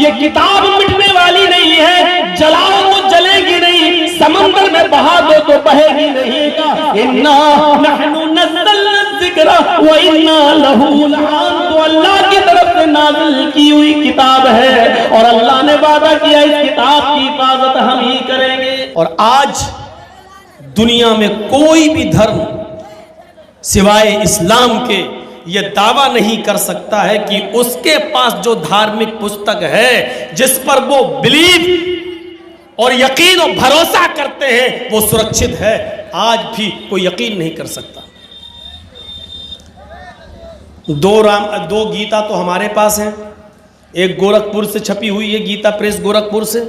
یہ کتاب مٹنے والی نہیں ہے، جلاؤ تو جلے گی نہیں، سمندر میں بہا دو تو بہے گی نہیں۔ اِنَّا نَحْنُ نَزَّلْنَا الذِّكْرَ وَإِنَّا لَهُ لَحَافِظُونَ، تو اللہ کی طرف سے نازل کی ہوئی کتاب ہے اور اللہ نے وعدہ کیا اس کتاب کی حفاظت ہم ہی کریں گے۔ اور آج دنیا میں کوئی بھی دھرم سوائے اسلام کے یہ دعویٰ نہیں کر سکتا ہے کہ اس کے پاس جو دھارمک پستک ہے جس پر وہ بلیو اور یقین اور بھروسہ کرتے ہیں وہ سرکشت ہے، آج بھی کوئی یقین نہیں کر سکتا۔ دو گیتا تو ہمارے پاس ہیں، ایک گورکھپور سے چھپی ہوئی ہے گیتا پریس گورکھپور سے،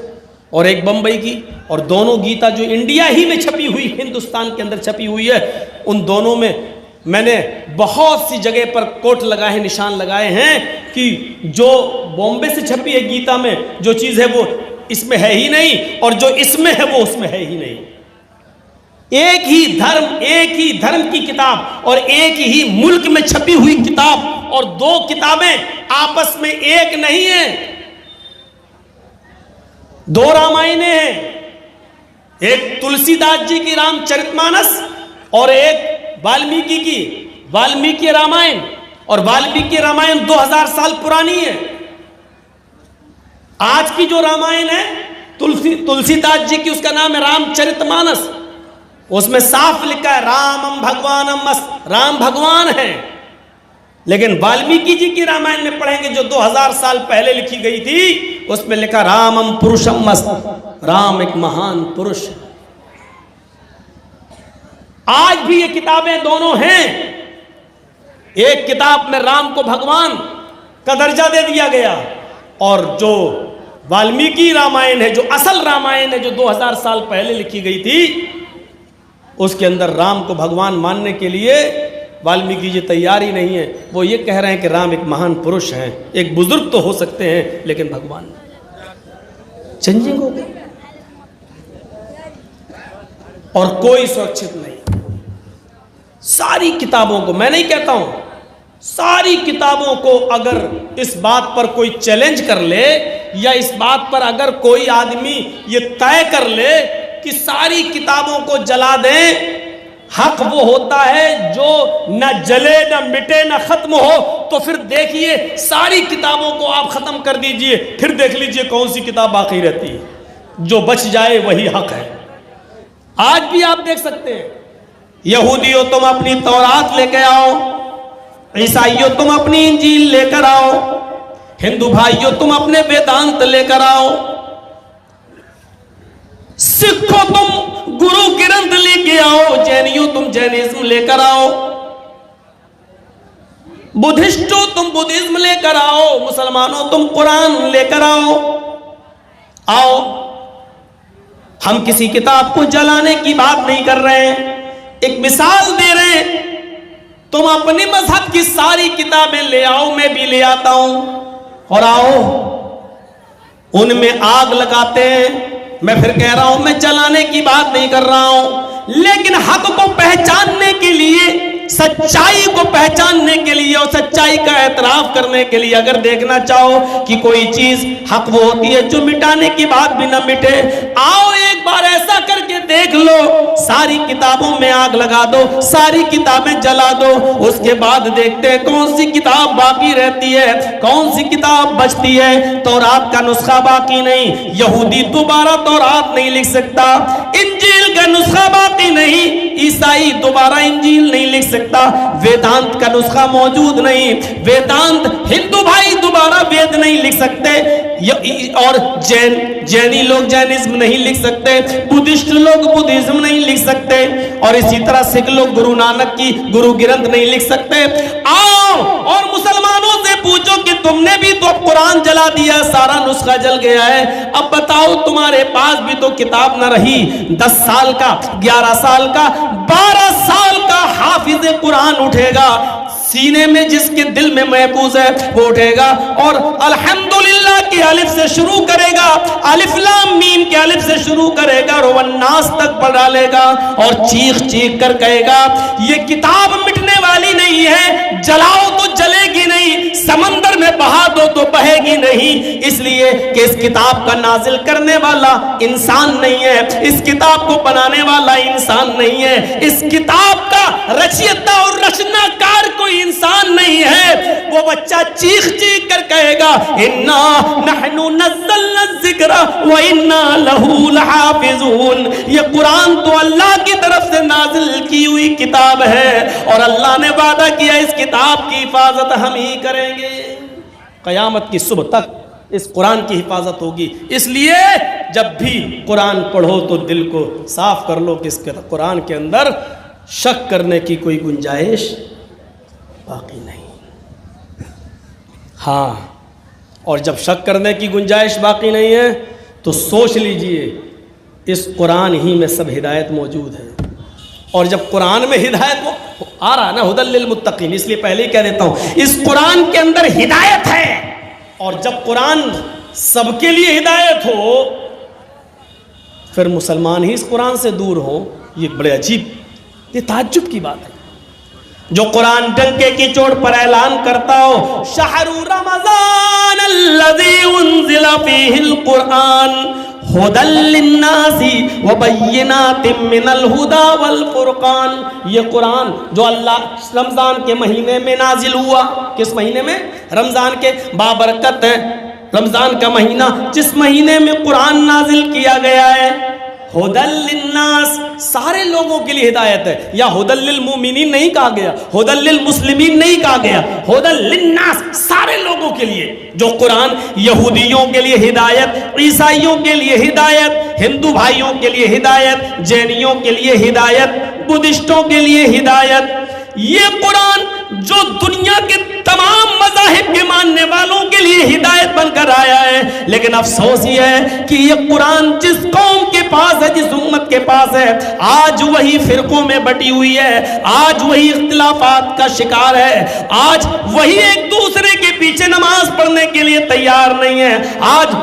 اور ایک بمبئی کی، اور دونوں گیتا جو انڈیا ہی میں چھپی ہوئی، ہندوستان کے اندر چھپی ہوئی ہے، ان دونوں میں میں نے بہت سی جگہ پر کوٹ لگائے ہیں، نشان لگائے ہیں کہ جو بامبے سے چھپی ہے گیتا میں جو چیز ہے وہ اس میں ہے ہی نہیں، اور جو اس میں ہے وہ اس میں ہے ہی نہیں۔ ایک ہی دھرم کی کتاب اور ایک ہی ملک میں چھپی ہوئی کتاب، اور دو کتابیں آپس میں ایک نہیں ہیں، دو رامائنیں ہیں، ایک تلسی داس جی کی رام چرت مانس اور ایک والمیکی رامائن، اور والمیکی رامائن 2000 سال پرانی ہے۔ آج کی جو رامائن ہے تلسی داس جی کی، اس کا نام ہے رام چرت مانس، اس میں صاف لکھا ہے رامم بھگوانم است، رام بھگوان ہے۔ لیکن والمیکی جی کی رامائن میں پڑھیں گے جو 2000 سال پہلے لکھی گئی تھی، اس میں لکھا رامم پروشم است، رام ایک مہان پروش۔ آج بھی یہ کتابیں دونوں ہیں، ایک کتاب میں رام کو بھگوان کا درجہ دے دیا گیا، اور جو والمیکی رامائن ہے، جو اصل رامائن ہے جو 2000 سال پہلے لکھی گئی تھی، اس کے اندر رام کو بھگوان ماننے کے لیے والمیکی جی تیار ہی نہیں ہے۔ وہ یہ کہہ رہے ہیں کہ رام ایک مہان پروش ہیں، ایک بزرگ تو ہو سکتے ہیں لیکن بھگوان نہیں۔ چینجنگ ہو گئی اور کوئی سرکشت نہیں۔ ساری کتابوں کو، میں نہیں کہتا ہوں، ساری کتابوں کو اگر اس بات پر کوئی چیلنج کر لے یا اس بات پر اگر کوئی آدمی یہ طے کر لے کہ ساری کتابوں کو جلا دیں، حق وہ ہوتا ہے جو نہ جلے نہ مٹے نہ ختم ہو، تو پھر دیکھیے ساری کتابوں کو آپ ختم کر دیجئے، پھر دیکھ لیجئے کون سی کتاب باقی رہتی ہے، جو بچ جائے وہی حق ہے۔ آج بھی آپ دیکھ سکتے ہیں، یہودیوں تم اپنی تورات لے کے آؤ، عیسائیوں تم اپنی انجیل لے کر آؤ، ہندو بھائیوں تم اپنے ویدانت لے کر آؤ، سکھوں تم گرو گرنتھ لے کے آؤ، جینیوں تم جینزم لے کر آؤ، بدھسٹوں تم بدھزم لے کر آؤ، مسلمانوں تم قرآن لے کر آؤ۔ ہم کسی کتاب کو جلانے کی بات نہیں کر رہے ہیں، ایک مثال دے رہے ہیں۔ تم اپنی مذہب کی ساری کتابیں لے آؤ، میں بھی لے آتا ہوں، اور آؤ ان میں آگ لگاتے ہیں۔ میں پھر کہہ رہا ہوں، میں جلانے کی بات نہیں کر رہا ہوں، لیکن حق کو پہچاننے کے لیے، سچائی کو پہچاننے کے لیے اور سچائی کا اعتراف کرنے کے لیے اگر دیکھنا چاہو کہ کوئی چیز حق وہ ہوتی ہے جو مٹانے کی بات بھی نہ مٹے، آؤ ایک بار ایسا کر کے دیکھ لو، ساری کتابوں میں آگ لگا دو، ساری کتابیں جلا دو، اس کے بعد دیکھتے ہیں کون سی کتاب باقی رہتی ہے، کون سی کتاب بچتی ہے۔ تورات کا نسخہ باقی نہیں، یہودی دوبارہ تورات نہیں لکھ سکتا، انجیل کا نسخہ باقی نہیں، عیسائی دوبارہ انجیل نہیں لکھ سکتا، ویدانت کا نسخہ موجود نہیں، ویدانت ہندو بھائی دوبارہ وید نہیں لکھ سکتے، اور جینی لوگ جینزم نہیں لکھ سکتے، بدھسٹ لوگ بدھزم نہیں لکھ سکتے، اور اسی طرح سکھ لوگ گرو نانک کی گرو گرنتھ نہیں لکھ سکتے۔ آؤ اور مسلمانوں سے پوچھو کہ تم نے بھی تو قرآن جلا دیا، سارا نسخہ جل گیا ہے، اب بتاؤ تمہارے پاس بھی تو کتاب نہ رہی، 10 سال کا، 11 سال کا، 12 سال کا حافظ قرآن اٹھے گا، سینے میں جس کے دل میں محفوظ ہے وہ اٹھے گا اور الحمدللہ کے الف سے شروع کرے گا، الف لام میم کے الف سے شروع کرے گا، رو الناس تک پڑھا لے گا اور چیخ چیخ کر کہے گا یہ کتاب مٹنے والی نہیں ہے، جلاؤ تو جلے گی نہیں، سمندر میں بہا دو تو بہے گی نہیں، اس لیے کہ اس کتاب کا نازل کرنے والا انسان نہیں ہے، اس کتاب کو بنانے والا انسان نہیں ہے، اس کتاب کا رچیتا اور رچنا کار کوئی انسان نہیں ہے۔ وہ بچہ چیخ چیخ کر کہے گا انا نحن نزلنا الذکر وانا لہ لحافظون، یہ قرآن تو اللہ کی طرف سے نازل کی ہوئی کتاب ہے اور اللہ نے وعدہ کیا اس کتاب کی حفاظت ہم ہی کریں گے، قیامت کی صبح تک اس قرآن کی حفاظت ہوگی۔ اس لیے جب بھی قرآن پڑھو تو دل کو صاف کر لو کہ اس قرآن کے اندر شک کرنے کی کوئی گنجائش باقی نہیں۔ ہاں، اور جب شک کرنے کی گنجائش باقی نہیں ہے تو سوچ لیجئے اس قرآن ہی میں سب ہدایت موجود ہے، اور جب قرآن میں ہدایت آ رہا ہے نا ھدی للمتقین، اس لیے پہلے ہی کہہ دیتا ہوں اس قرآن کے اندر ہدایت ہے، اور جب قرآن سب کے لیے ہدایت ہو پھر مسلمان ہی اس قرآن سے دور ہو، یہ بڑے عجیب، یہ تعجب کی بات ہے۔ جو قرآن ڈنکے کی چوٹ پر اعلان کرتا ہو شہر رمضان الذی انزل فیہ القرآن ھدی للناس وبینات من الھدی والفرقان، یہ قرآن جو اللہ رمضان کے مہینے میں نازل ہوا، کس مہینے میں؟ رمضان کے بابرکت ہے رمضان کا مہینہ، جس مہینے میں قرآن نازل کیا گیا ہے، ھدی للناس سارے لوگوں کے لیے ہدایت ہے، یا ھدی للمؤمنین نہیں کہا گیا، ھدی للمسلمین نہیں کہا گیا، ھدی للناس سارے لوگوں کے لیے۔ جو قرآن یہودیوں کے لیے ہدایت، عیسائیوں کے لیے ہدایت، ہندو بھائیوں کے لیے ہدایت، جینیوں کے لیے ہدایت، بدھسٹوں کے لیے ہدایت، یہ قرآن جو دنیا کے تمام مذاہب کے ماننے والوں کے لیے ہدایت بن کر آیا ہے، لیکن افسوس یہ ہے کہ یہ قرآن جس قوم کے پاس ہے، جس امت کے پاس ہے، آج وہی فرقوں میں بٹی ہوئی ہے، آج وہی اختلافات کا شکار ہے، آج وہی ایک دوسرے کے پیچھے نماز پڑھنے کے لیے تیار نہیں ہے، آج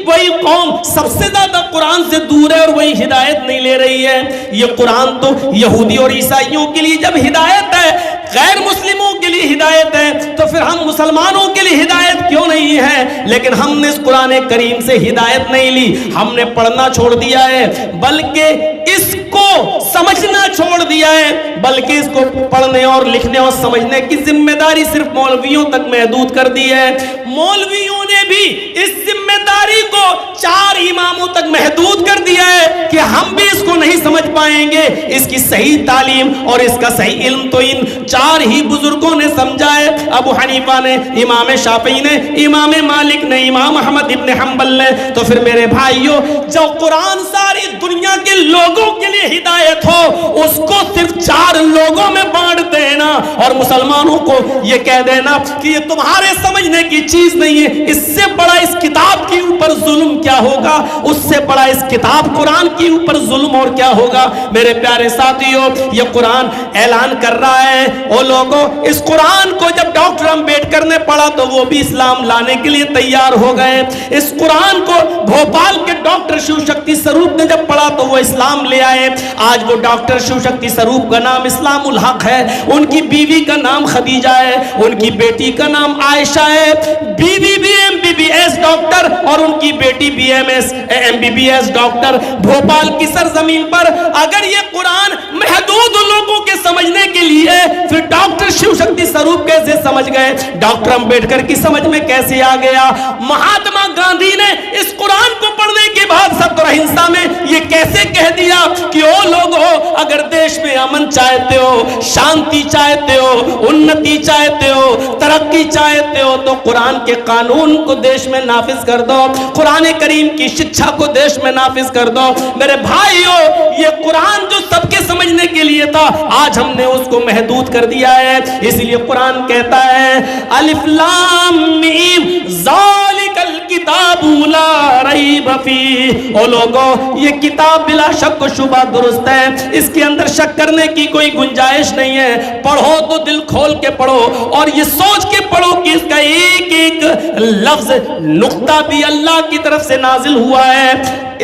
وہی قوم سب سے زیادہ قرآن سے دور ہے اور وہی ہدایت نہیں لے رہی ہے۔ یہ قرآن تو یہودی اور عیسائیوں کے لیے جب ہدایت ہے، غیر مسلموں کے لیے ہدایت ہے، تو پھر ہم مسلمانوں کے لیے ہدایت کیوں نہیں ہے؟ لیکن ہم نے اس قرآن کریم سے ہدایت نہیں لی، ہم نے پڑھنا چھوڑ دیا ہے، بلکہ اس کو سمجھنا چھوڑ دیا ہے، بلکہ اس کو پڑھنے اور لکھنے اور سمجھنے کی ذمہ داری صرف مولویوں تک محدود کر دی ہے۔ مولویوں نے بھی اس ذمہ داری کو 4 اماموں تک محدود کر دیا ہے کہ ہم بھی اس کو نہیں سمجھ پائیں گے، اس کی صحیح تعلیم اور اس کا صحیح علم تو ان 4 ہی بزرگوں نے سمجھا ہے، ابو حنیفہ نے، امام شافعی نے، امام مالک نے، امام احمد ابن حنبل نے۔ تو پھر میرے بھائیوں، جو قرآن ساری دنیا کے لوگوں کے لیے ہدایت ہو، اس کو صرف 4 لوگوں میں بانٹ دینا اور مسلمانوں کو یہ کہہ دینا کہ یہ تمہارے سمجھنے کی چیز نہیں ہے، اس سے بڑا اس کتاب کے اوپر ظلم کیا ہوگا، اس سے بڑا اس کتاب قرآن کے اوپر ظلم اور کیا ہوگا۔ میرے پیارے ساتھیوں، یہ قرآن اعلان کر رہا ہے، وہ لوگوں اس قرآن کو جب ڈاکٹر امبیڈکر نے پڑھا تو وہ بھی اسلام لانے کے لیے تیار ہو گئے، اس قرآن کو بھوپال کے ڈاکٹر شیو شکتی سروپ نے جب پڑھا تو وہ اسلام لے آئے۔ آج وہ ڈاکٹر شیو شکتی سروپ کا نام اسلام الحق ہے، ان کی بیوی کا نام خدیجہ ہے، ان کی بیٹی کا نام عائشہ ہے، بیوی بھی MBBS ڈاکٹر اور ان کی بیٹی بھی MBBS ڈاکٹر۔ بھوپال کی سرزمین پر اگر یہ قرآن محدود لوگوں کے سمجھنے کے لیے، پھر ڈاکٹر شیو شکتی سروپ کیسے سمجھ گئے، ڈاکٹر امبیڈکر کی سمجھ میں کیسے آ گیا، مہاتما گاندھی نے اس قرآن کو پڑھنے کے بعد ستر اہنسا میں یہ کیسے کہہ دیا کہ او لوگو، اگر دیش میں امن چاہتے ہو، شانتی چاہتے ہو، انتی چاہتے ہو، ترقی چاہتے ہو تو قرآن کے قانون کو دیش میں نافذ کر دو، قرآن کریم کی شکشا کو دیش میں نافذ کر دو۔ میرے بھائیوں، یہ قرآن جو سب کے سمجھنے کے لیے تھا، آج ہم نے اس کو محدود کر دیا ہے۔ اس لیے قرآن کہتا ہے الف لام میم ذالک الکتاب لا ریب فیہ، او لوگوں یہ کتاب بلا شک و شبہ درست ہے، اس کے اندر شک کرنے کی کوئی گنجائش نہیں ہے۔ پڑھو تو دل کھول کے پڑھو اور یہ سوچ کے پڑھو کہ اس کا ایک ایک لفظ نقطہ بھی اللہ کی طرف سے نازل ہوا ہے،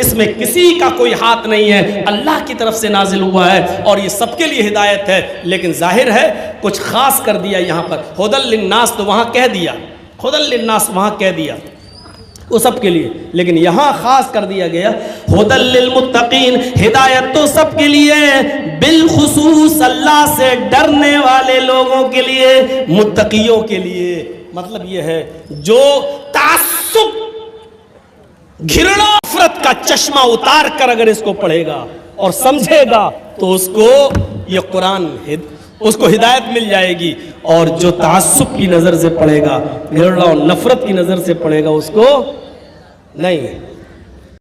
اس میں کسی کا کوئی ہاتھ نہیں ہے، اللہ کی طرف سے نازل ہوا ہے اور یہ سب کے لیے ہدایت ہے۔ لیکن ظاہر ہے کچھ خاص کر دیا یہاں پر، ھدی للناس تو وہاں کہہ دیا، ہدی للناس وہاں کہہ دیا وہ سب کے لیے، لیکن یہاں خاص کر دیا گیا ہدی للمتقین، ہدایت تو سب کے لیے، بالخصوص اللہ سے ڈرنے والے لوگوں کے لیے، متقیوں کے لیے۔ مطلب یہ ہے جو تعصب، گھرنا، نفرت کا چشمہ اتار کر اگر اس کو پڑھے گا اور سمجھے گا تو اس کو یہ قرآن اس کو ہدایت مل جائے گی، اور جو تعصب کی نظر سے پڑھے گا، گھرنا اور نفرت کی نظر سے پڑھے گا، اس کو نہیں۔